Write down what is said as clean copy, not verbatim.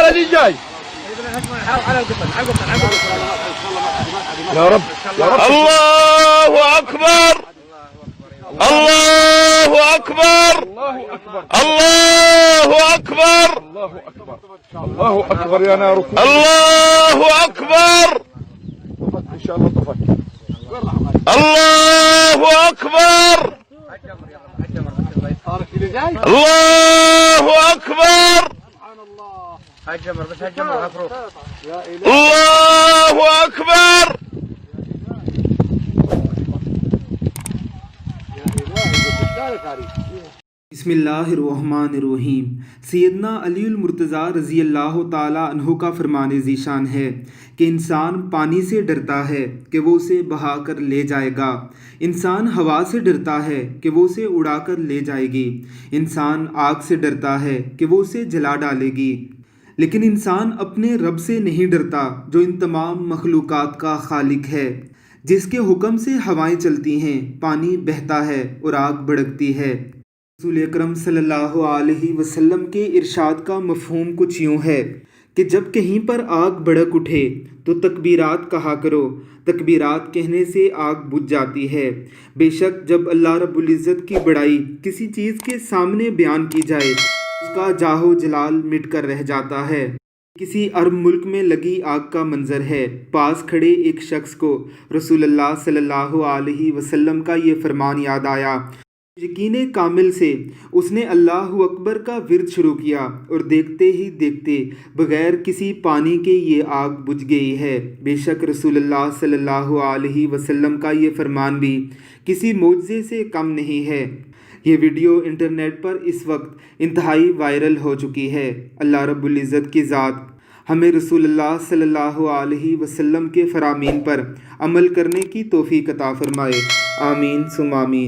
على اللي جاي. يا رب يا رب. الله اكبر الله اكبر الله اكبر الله اكبر الله اكبر الله اكبر يا نار الله اكبر. طفت ان شاء الله طفت. الله اكبر الله اكبر. هالجمر بس هالجمر مفروض. الله اكبر. बिस्मिल्लाहिर्रहमानिर्रहीम। सैयदना अली मुर्तज़ा रज़ी अल्लाह ताला अन्हु का फरमान ज़ीशान है कि इंसान पानी से डरता है कि वो उसे बहा कर ले जाएगा, इंसान हवा से डरता है कि वो उसे उड़ा कर ले जाएगी, इंसान आग से डरता है कि वो उसे जला डालेगी, लेकिन इंसान अपने रब से नहीं डरता जो इन तमाम मखलूक़ात का खालिक है, जिसके हुक्म से हवाएं चलती हैं, पानी बहता है और आग भड़कती है। रसूल अकरम सल्लल्लाहु अलैहि वसल्लम के इरशाद का मफ़हूम कुछ यूँ है कि जब कहीं पर आग भड़क उठे तो तकबीरात कहा करो, तकबीरात कहने से आग बुझ जाती है। बेशक जब अल्लाह रब्बुल इज़्ज़त की बड़ाई किसी चीज़ के सामने बयान की जाए उसका जाहो जलाल मिट कर रह जाता है। किसी अरब मुल्क में लगी आग का मंजर है। पास खड़े एक शख्स को रसूलुल्लाह सल्लल्लाहु अलैहि वसल्लम का ये फरमान याद आया। यकीने कामिल से उसने अल्लाहु अकबर का विर्द शुरू किया और देखते ही देखते बग़ैर किसी पानी के ये आग बुझ गई है। बेशक रसूलुल्लाह सल्लल्लाहु अलैहि वसल्लम का ये फरमान भी किसी मोजज़े से कम नहीं है। ये वीडियो इंटरनेट पर इस वक्त इंतहाई वायरल हो चुकी है। अल्लाह रब्बुल इज़्ज़त की ज़ात हमें रसूलुल्लाह सल्लल्लाहु अलैहि वसल्लम के फरामीन पर अमल करने की तौफ़ीक़ अता फ़रमाए। आमीन सुम आमीन।